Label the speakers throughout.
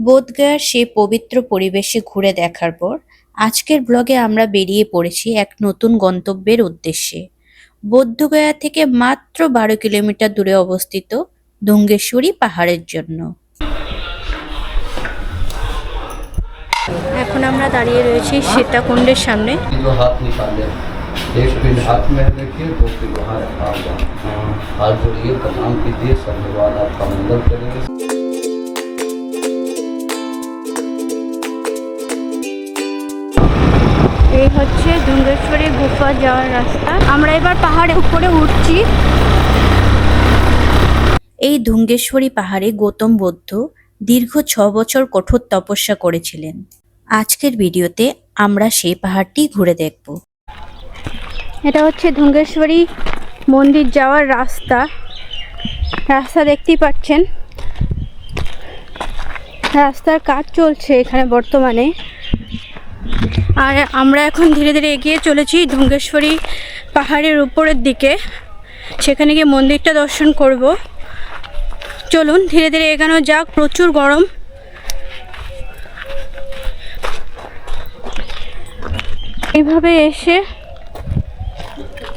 Speaker 1: বোধগয়ার সেই পবিত্র পরিবেশে ঘুরে দেখার পর আজকের ব্লগে আমরা বেরিয়ে পড়েছি এক নতুন গন্তব্যের উদ্দেশ্যে। বোধগয়া থেকে মাত্র 12 কিলোমিটার দূরে অবস্থিত ধুঙ্গেশ্বরী পাহাড়ের জন্য। এখন আমরা দাঁড়িয়ে রয়েছি সীতাকুণ্ডের সামনে। एक पिंड हाथ में रखिए, 2 किलो हाथ रखा हुआ, हाथ जोड़िए, प्रणाम कीजिए, सब भगवान आपका मंगल करेंगे। এই হচ্ছে ধুঙ্গেশ্বরী গুফা যাওয়ার রাস্তা। আমরা এবার পাহাড়ের উপরে উঠছি। এই ধুঙ্গেশ্বরী পাহাড়ে গৌতম বুদ্ধ দীর্ঘ 6 বছর কঠোর তপস্যা করেছিলেন। আজকের ভিডিওতে আমরা সেই পাহাড়টি ঘুরে দেখব। এটা হচ্ছে ধুঙ্গেশ্বরী মন্দির যাওয়ার রাস্তা। রাস্তা দেখতেই পাচ্ছেন, রাস্তার কাজ চলছে এখানে বর্তমানে। আর আমরা এখন ধীরে ধীরে এগিয়ে চলেছি ধুঙ্গেশ্বরী পাহাড়ের উপরের দিকে। সেখানে গিয়ে মন্দিরটা দর্শন করব। চলুন ধীরে ধীরে এগোনো যাক। প্রচুর গরম। এইভাবে এসে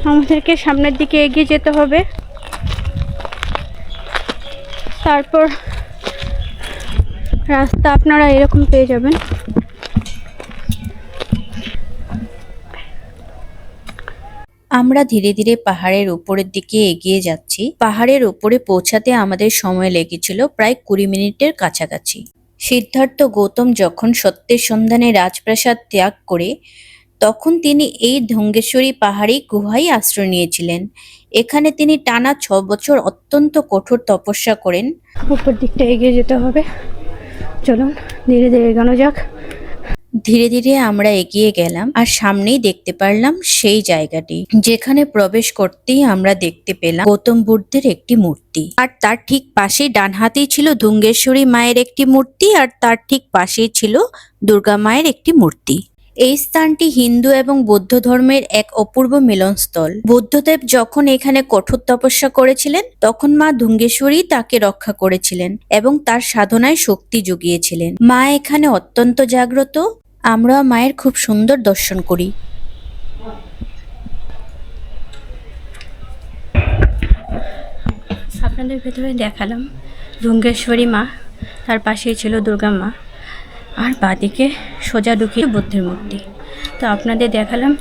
Speaker 1: আমাদেরকে সামনের দিকে এগিয়ে যেতে হবে। তারপর রাস্তা আপনারা এরকম পেয়ে যাবেন। আমরা ধীরে ধীরে পাহাড়ের উপরের দিকে এগিয়ে যাচ্ছি। পাহাড়ের উপরে পৌঁছাতে আমাদের সময় লেগেছিল প্রায় 20 মিনিটের কাছাকাছি। সিদ্ধার্থ গৌতম যখন সত্যের সন্ধানে রাজপ্রাসাদ ত্যাগ করে তখন তিনি এই ধুঙ্গেশ্বরী পাহাড়ি গুহায় আশ্রয় নিয়েছিলেন। এখানে তিনি টানা 6 বছর অত্যন্ত কঠোর তপস্যা করেন। উপর দিকটা এগিয়ে যেতে হবে। চলুন ধীরে ধীরে এগোনো যাক। ধীরে ধীরে আমরা এগিয়ে গেলাম আর সামনেই দেখতে পারলাম সেই জায়গাটি যেখানে প্রবেশ করতেই আমরা দেখতে পেলাম গৌতম বুদ্ধের একটি মূর্তি। আর তার ঠিক পাশেই ডান হাতেই ছিল ধুঙ্গেশ্বরী মায়ের একটি মূর্তি, আর তার ঠিক পাশেই ছিল দুর্গা মায়ের একটি মূর্তি। এই স্থানটি হিন্দু এবং বৌদ্ধ ধর্মের এক অপূর্ব মিলনস্থল। বুদ্ধদেব যখন এখানে কঠোর তপস্যা করেছিলেন তখন মা ধুঙ্গেশ্বরী তাকে রক্ষা করেছিলেন এবং তার সাধনায় শক্তি জুগিয়েছিলেন। মা এখানে অত্যন্ত জাগ্রত। আমরা মায়ের খুব সুন্দর দর্শন করি। আপনাদের ভেতরে দেখালাম ধুঙ্গেশ্বরী মা, তার পাশেই ছিল দুর্গা মা, আর বাঁদিকে সোজা ঢুকিয়ে বুদ্ধের মূর্তি। তো আপনাদের দেখালাম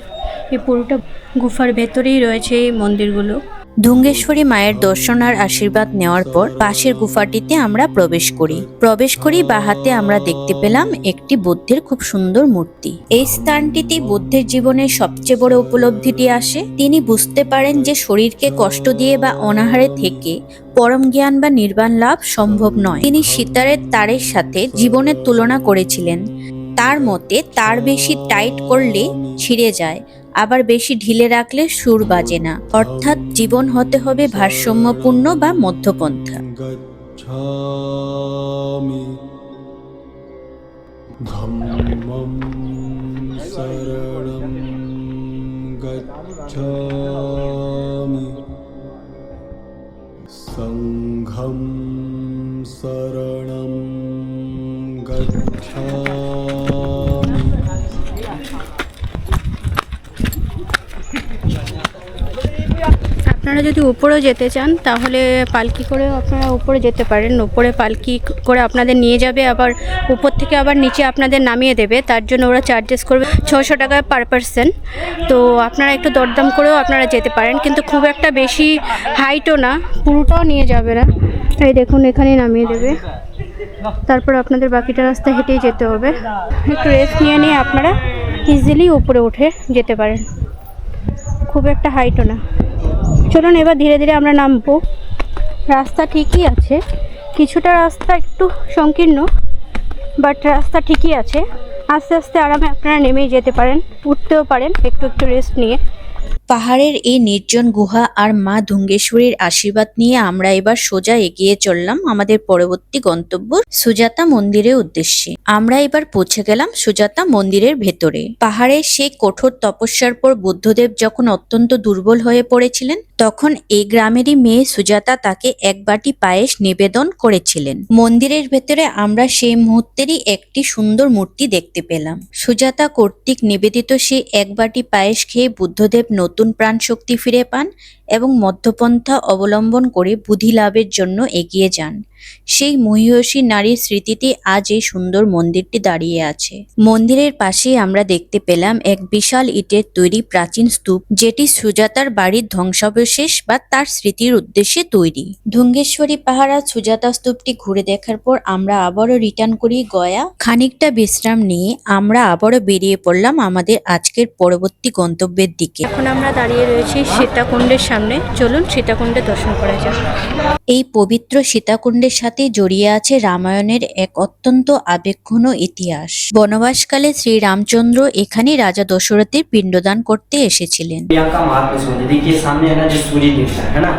Speaker 1: এই পুরোটা গুফার ভেতরেই রয়েছে এই মন্দিরগুলো। ধুঙ্গেশ্বরী মায়ের দর্শন আর আশীর্বাদ নেওয়ার পর পাশের গুফাটিতে আমরা প্রবেশ করি বাঁ হাতে আমরা দেখতে পেলাম একটি বুদ্ধের খুব সুন্দর মূর্তি। এই স্থানটিতে বুদ্ধের জীবনের সবচেয়ে বড় উপলব্ধিটি আসে। তিনি বুঝতে পারেন যে শরীরকে কষ্ট দিয়ে বা অনাহারে থেকে পরম জ্ঞান বা নির্বাণ লাভ সম্ভব নয়। তিনি সিতারের তারের সাথে জীবনের তুলনা করেছিলেন। তার মতে তার বেশি টাইট করলে ছিঁড়ে যায়, আবার বেশি ঢিলে রাখলে সুর বাজে না। অর্থাৎ জীবন হতে হবে ভারসাম্যপূর্ণ বা মধ্যপন্থা। ধম্মম শরণম গচ্ছামি, সংঘম শরণম গচ্ছামি। আপনারা যদি উপরেও যেতে চান তাহলে পালকি করেও আপনারা উপরে যেতে পারেন। উপরে পালকি করে আপনাদের নিয়ে যাবে, আবার উপর থেকে আবার নিচে আপনাদের নামিয়ে দেবে। তার জন্য ওরা চার্জেস করবে 600 টাকা পার পারসন। তো আপনারা একটু দরদাম করেও আপনারা যেতে পারেন, কিন্তু খুব একটা বেশি হাইটও না, পুরোটাও নিয়ে যাবে না। এই দেখুন এখানেই নামিয়ে দেবে। তারপর আপনাদের বাকিটা রাস্তা হেঁটেই যেতে হবে। একটু রেস্ট নিয়ে আপনারা ইজিলি উপরে উঠে যেতে পারেন। খুব একটা হাইটও না। চলুন এবার ধীরে ধীরে আমরা নামবো। রাস্তা ঠিকই আছে, কিছুটা রাস্তা একটু সংকীর্ণ, বাট রাস্তা ঠিকই আছে। আস্তে আস্তে আরামে আপনারা নেমেই যেতে পারেন, উঠতেও পারেন একটু একটু রেস্ট নিয়ে। পাহাড়ের এই নির্জন গুহা আর মা ধুঙ্গেশ্বরীর আশীর্বাদ নিয়ে আমরা এবার সোজা এগিয়ে চললাম আমাদের পরবর্তী গন্তব্য সুজাতা মন্দিরের উদ্দেশ্যে। আমরা এবার পৌঁছে গেলাম সুজাতা মন্দিরের ভেতরে। পাহাড়ের সেই কঠোর তপস্যার পর বুদ্ধদেব যখন অত্যন্ত দুর্বল হয়ে পড়েছিলেন, তখন এই গ্রামেরই মেয়ে সুজাতা তাকে এক বাটি পায়েস নিবেদন করেছিলেন। মন্দিরের ভেতরে আমরা সেই মুহূর্তেরই একটি সুন্দর মূর্তি দেখতে পেলাম। সুজাতা কর্তৃক নিবেদিত সেই এক বাটি পায়েস খেয়ে বুদ্ধদেব নতুন প্রাণ শক্তি ফিরে পান এবং মধ্যপন্থা অবলম্বন করে বুদ্ধি লাভের জন্য এগিয়ে যান। সেই মহিষী নারীর স্মৃতিতে আজ এই সুন্দর মন্দিরটি দাঁড়িয়ে আছে। মন্দিরের পাশেই আমরা দেখতে পেলাম এক বিশাল ইটের তৈরি প্রাচীন স্তূপ, যেটি সুজাতার বাড়ির ধ্বংসাবশেষ বা তার স্মৃতির উদ্দেশ্যে তৈরি। ধুঙ্গেশ্বরী পাহাড় আর সুজাতা স্তূপটি ঘুরে দেখার পর আমরা আবারও রিটার্ন করি গয়া। খানিকটা বিশ্রাম নিয়ে আমরা আবারও বেরিয়ে পড়লাম আমাদের আজকের পরবর্তী গন্তব্যের দিকে।
Speaker 2: এখন আমরা দাঁড়িয়ে রয়েছি সীতাকুণ্ডের সামনে। চলুন সীতাকুণ্ডে দর্শন করা যাক।
Speaker 1: এই পবিত্র সীতাকুণ্ডের সাথে জড়িয়ে আছে রামায়ণের এক অত্যন্ত আবেগঘন ইতিহাস। বনবাসকালে শ্রী রামচন্দ্র এখানে রাজা দশরথের পিণ্ডদান করতে এসেছিলেন।
Speaker 3: यहाँ का महात्मा समझिए, देखिए सामने है ना जो सूर्य देवता है ना,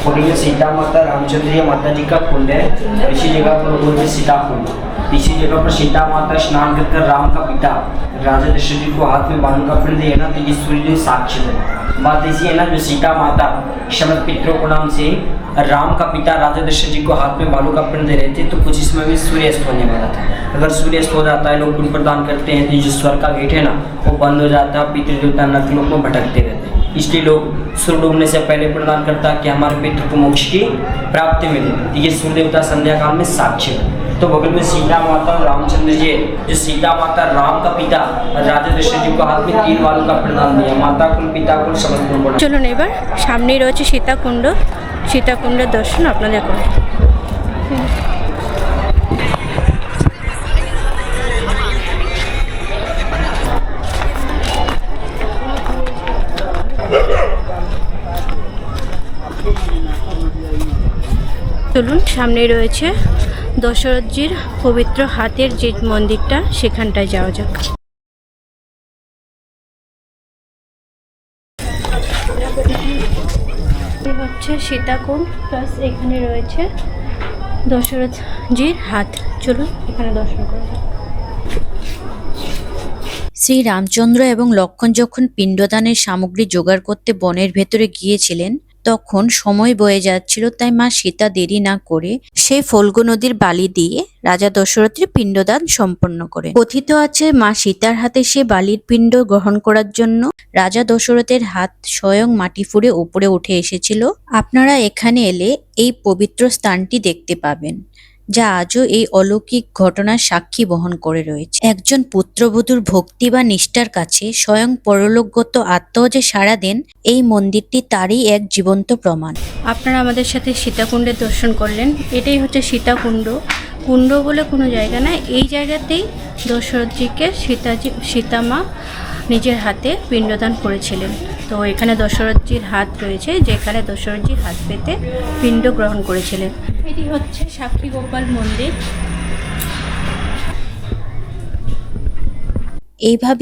Speaker 3: और ये सीता माता रामचंद्र या माता जी का कुंड है। इसी जगह पर बोलते हैं सीता कुंड। इसी जगह पर सीता माता स्नान कर राम का पिता राजा दशरथ जी को हाथ में बालू का पिंड दिया ना, तो ये सूर्य देव साक्षी है। बात ऐसी है ना, जो सीता माता शमत पितरों को नाम से राम का पिता राजा दशरथ जी को हाथ में बालू का पिंड दे रहे थे, तो कुछ इसमें भी सूर्यास्त होने वाला था। अगर सूर्यास्त हो जाता है, लोग पिंड प्रदान करते हैं, तो जो स्वर का गेट है ना वो बंद हो जाता है, पितृदेवता नरकलोक में भटकते रहते हैं। इसलिए लोग सूर्य डूबने से पहले प्रदान करता है कि हमारे पितृ को मोक्ष की प्राप्ति मिले। ये सूर्य देवता संध्या काल में साक्षी है। तो बगल में सीता माता और रामचंद्र जी, जो सीता माता राम का पिता राजा दशरथ जी को हाथ में 3 बालू का प्रदान दिया। माता कुल पिता कुल समस्त कुल।
Speaker 2: চলুন এবার সামনেই রয়েছে সীতাকুণ্ড। সীতাকুণ্ডের দর্শন আপনাদের করব। চলুন সামনেই রয়েছে দশরথজির পবিত্র হাতের যে মন্দিরটা, সেখানটায় যাওয়া যাক। হচ্ছে সীতাকুণ্ড, প্লাস এখানে রয়েছে দশরথজির হাত। চলুন এখানে দর্শন করা যাক।
Speaker 1: শ্রী রামচন্দ্র এবং লক্ষ্মণ যখন পিণ্ডদানের সামগ্রী জোগাড় করতে বনের ভেতরে গিয়েছিলেন, তখন সময় বয়ে যাচ্ছিল, তাই মা সীতা দেরি না করে সেই ফল্গু নদীর বালি দিয়ে রাজা দশরথের পিণ্ডদান সম্পন্ন করে। কথিত আছে মা সীতার হাতে সে বালির পিণ্ড গ্রহণ করার জন্য রাজা দশরথের হাত স্বয়ং মাটি ফুঁড়ে উপরে উঠে এসেছিল। আপনারা এখানে এলে এই পবিত্র স্থানটি দেখতে পাবেন, যা আজও এই অলৌকিক ঘটনার সাক্ষী বহন করে রয়েছে। একজন পুত্রবধূর ভক্তি বা নিষ্ঠার কাছে স্বয়ং পরলোকগত আত্মাও যে সাড়া দেন, এই মন্দিরটি তারই এক জীবন্ত প্রমাণ।
Speaker 2: আপনারা আমাদের সাথে সীতাকুণ্ডের দর্শন করলেন। এটাই হচ্ছে সীতাকুণ্ড। কুণ্ড বলে কোনো জায়গা না, এই জায়গাতেই দশরথজিকে সীতামা নিজের হাতে পিণ্ডদান করেছিলেন। তো এখানে দশরথজির হাত রয়েছে, যেখানে দশরথজি হাত পেতে পিণ্ড গ্রহণ করেছিলেন। এটি হচ্ছে সাক্ষী গোপাল মন্দির।
Speaker 1: এইভাবে